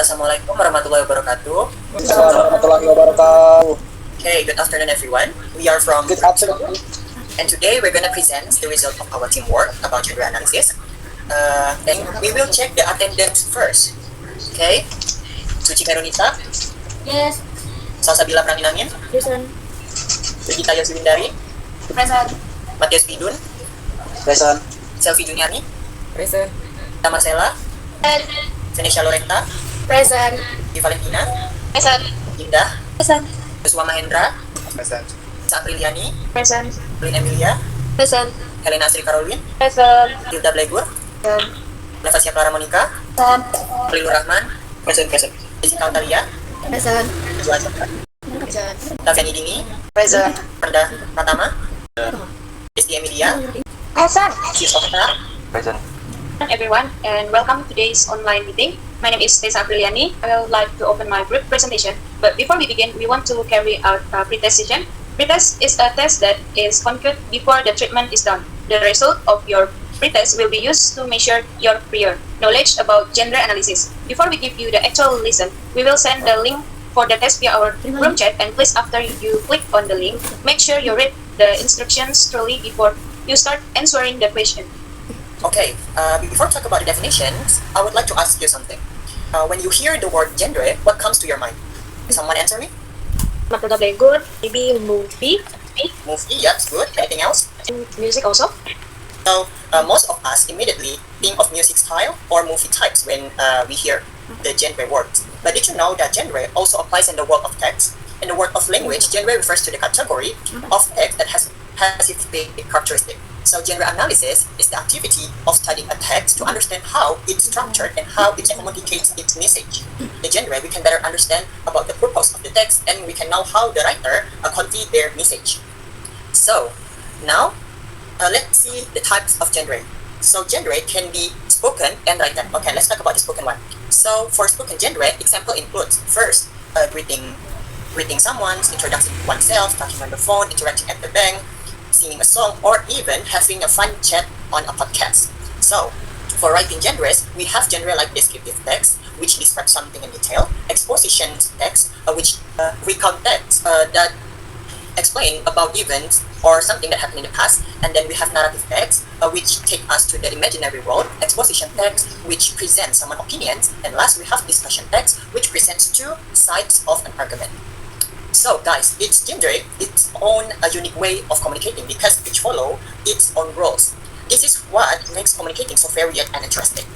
Assalamualaikum warahmatullahi wabarakatuh. Warahmatullahi wabarakatuh. Okay, good afternoon everyone. We are from Good afternoon. and today we're gonna present the result of our teamwork about gender analysis. And we will check the attendance first. Okay. Suci Karunita, Yes. Salsabila Perangin Angin, Present. Jesica Altalia, Present. Matias Bidun, Present. Selvi Juniarni, Present. Marcella, Senesha Lorenta, Present. Adhe Valentina, Present. Indah, Present. Najwa Mahendra, Present. Jesica Apriliani, Present. Emilia, Present. Helena Sri Caroline, Present. Hilda Blegur, Present. Nafasya Clara Monica, Aunurrahman, present. Jesica Altalia, Present. Najwa Azzahra, Present. Tafiani Dini, Present. Anda Pratama, Media, Present. Jesica, Present. Everyone, and welcome to today's online meeting. My name is Tesha Apriliani. I would like to open my group presentation. But before we begin, we want to carry out a pretest session. Pretest is a test that is conducted before the treatment is done. The result of your pretest will be used to measure your prior knowledge about gender analysis. Before we give you the actual lesson, we will send the link for the test via our room chat, and please, after you click on the link, make sure you read the instructions thoroughly before you start answering the question. Okay, before we talk about the definitions, I would like to ask you something. When you hear the word gender, what comes to your mind? Someone answer me? Matilda good, maybe movie, Movie, yes, good. Anything else? and music also. So, most of us immediately think of music style or movie types when we hear the genre words. But did you know that genre also applies in the world of text? In the world of language, genre refers to the category of text that has specific characteristic. So genre analysis is the activity of studying a text to understand how it's structured and how it communicates its message. The genre, we can better understand about the purpose of the text, and we can know how the writer convey their message. So now let's see the types of genre. So genre can be spoken and written. Okay, let's talk about the spoken one. So for spoken genre, example includes first greeting someone, introducing oneself, talking on the phone, interacting at the bank, singing a song, or even having a fun chat on a podcast. So, for writing genres, we have genre like descriptive text, which describes something in detail, exposition text, which recount text that explain about events or something that happened in the past, and then we have narrative text, which take us to the imaginary world, exposition text, which presents someone's opinions, and last we have discussion text, which presents two sides of an argument. So guys, each genre its own unique way of communicating because each follow its own rules. This is what makes communicating so varied and interesting.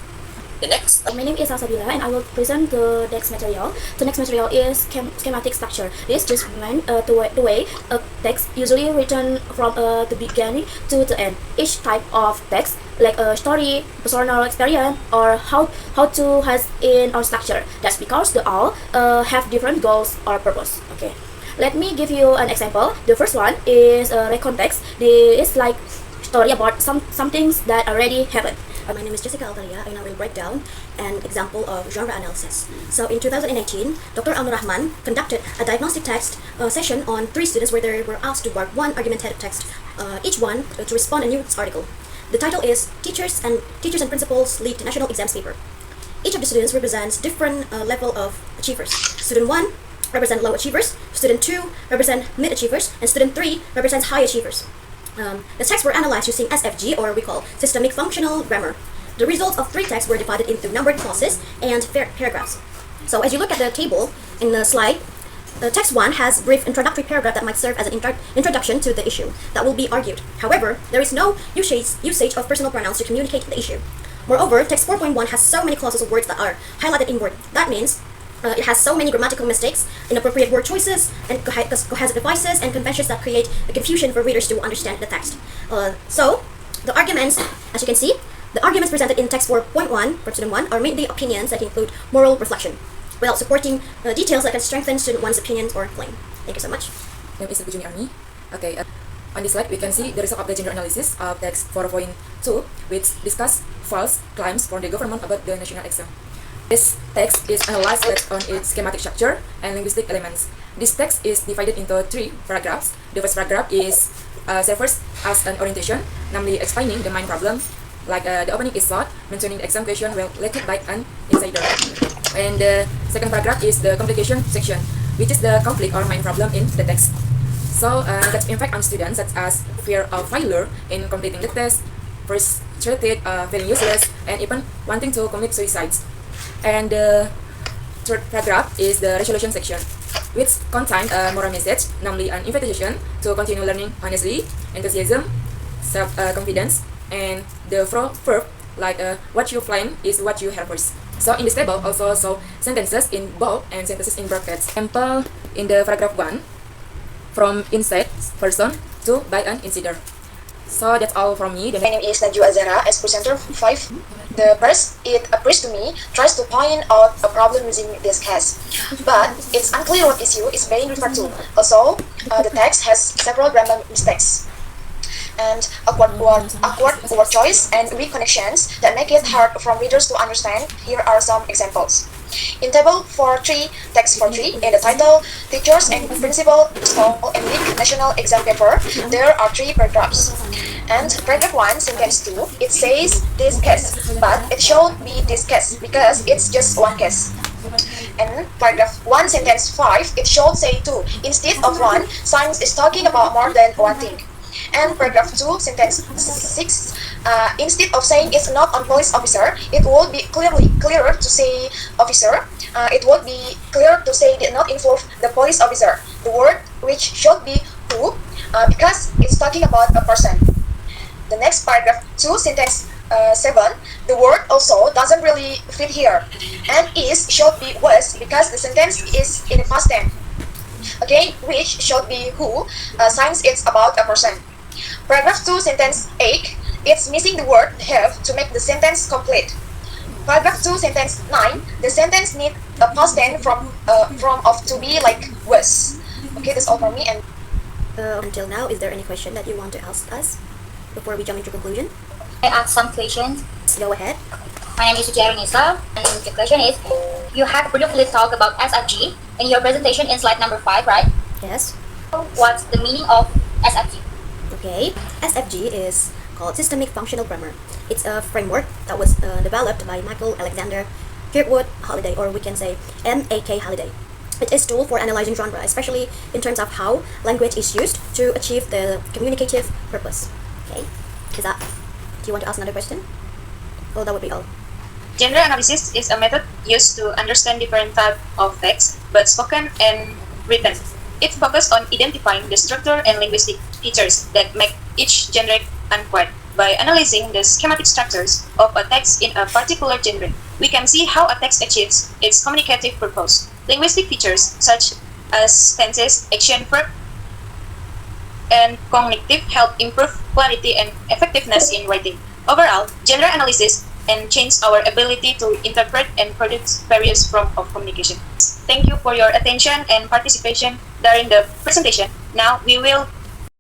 The next. My name is Salsabila, and I will present the next material. The next material is schematic structure. This just represents the way a text usually written from the beginning to the end. Each type of text, like a story, personal experience, or how to has in our structure. That's because they all have different goals or purpose. Okay. Let me give you an example. The first one is a context. This is like story about some things that already happened. My name is Jesica Altalia, and I will break down an example of genre analysis. So in 2018, Dr. Aunurrahman conducted a diagnostic text session on 3 students where they were asked to write one argumentative text, each one to respond a news article. The title is Teachers and Principals Lead National Exams Paper. Each of the students represents different level of achievers. Student 1 represent low achievers, student 2 represent mid achievers, and student 3 represents high achievers. The texts were analyzed using SFG, or we call systemic functional grammar. The results of 3 texts were divided into numbered clauses and paragraphs. So as you look at the table in the slide, text 1 has brief introductory paragraph that might serve as an introduction to the issue that will be argued. However, there is no usage of personal pronouns to communicate the issue. Moreover, text 4.1 has so many clauses of words that are highlighted in word. That means it has so many grammatical mistakes, inappropriate word choices, and cohesive devices and conventions that create a confusion for readers to understand the text. So, the arguments, as you can see, the arguments presented in text 4.1 for student 1 are mainly opinions that include moral reflection, without supporting details that can strengthen student 1's opinions or claim. Thank you so much. My name is Selvi Juniarni. Okay, on this slide we can see the result of the gender analysis of text 4.2, which discuss false claims from the government about the national exam. This text is analyzed based on its schematic structure and linguistic elements. This text is divided into 3 paragraphs. The first paragraph is serves as an orientation, namely explaining the main problem. Like the opening is short, mentioning the exam question well related by an insider. And the second paragraph is the complication section, which is the conflict or main problem in the text. So that impact on students such as fear of failure in completing the test, frustrated, feeling useless, and even wanting to commit suicide. And the third paragraph is the resolution section, which contains a moral message, namely an invitation to continue learning honestly, enthusiasm, self-confidence, and the verb like what you plan is what you have first. So in this table also show sentences in bold and sentences in brackets. Example in the paragraph 1, from inside person to by an insider. So that's all from me. My name is Najwa Azzahra as presenter 5. The first, it appears to me, tries to point out a problem using this case. But it's unclear what issue is being referred to. Also, the text has several grammar mistakes and awkward word choice and weak connections that make it hard for readers to understand. Here are some examples. In table 4.3, text 4.3, in the title, Teachers and Principal Small and Weak National Exam Paper, there are 3 paragraphs. And paragraph 1, sentence 2, it says this case, but it should be this case because it's just one case. And paragraph 1, sentence 5, it should say 2 instead of 1, since it's talking about more than one thing. And paragraph 2, sentence 6, instead of saying it's not on police officer, it would be clearer to say officer. It would be clear to say did not involve the police officer. The word which should be who, because it's talking about a person. The next paragraph 2, sentence 7, the word also doesn't really fit here. And is should be was because the sentence is in the past tense. Again, which should be who, since it's about a person. Paragraph 2, sentence 8, it's missing the word have to make the sentence complete. Paragraph 2, sentence 9, the sentence needs a past tense from of to be like was. Okay, that's all from me. And Until now, is there any question that you want to ask us before we jump into conclusion? I ask some questions. Go ahead. My name is Jesica Altalia, and the question is, you have briefly talked about SFG in your presentation in slide number 5, right? Yes. What's the meaning of SFG? Okay. SFG is called Systemic Functional Grammar. It's a framework that was developed by Michael Alexander Kirkwood Holiday, or we can say M.A.K. Holiday. It is a tool for analyzing genre, especially in terms of how language is used to achieve the communicative purpose. Okay. Do you want to ask another question? Well, that would be all. Genre analysis is a method used to understand different types of text, both spoken and written. It focuses on identifying the structure and linguistic features that make each genre unquote. By analyzing the schematic structures of a text in a particular genre, we can see how a text achieves its communicative purpose. Linguistic features such as tenses, action, verb, and cognitive help improve clarity and effectiveness in writing. Overall, genre analysis enhances our ability to interpret and produce various forms of communication. Thank you for your attention and participation during the presentation. Now we will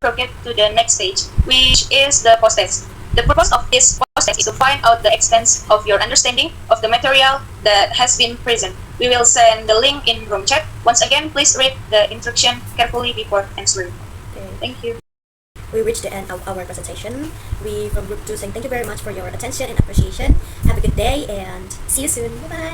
proceed to the next stage, which is the post-test. The purpose of this post-test is to find out the extent of your understanding of the material that has been present. We will send the link in room chat. Once again, please read the instruction carefully before answering. Okay. Thank you. We reached the end of our presentation. We from Group 2 saying thank you very much for your attention and appreciation. Have a good day and see you soon. Bye-bye.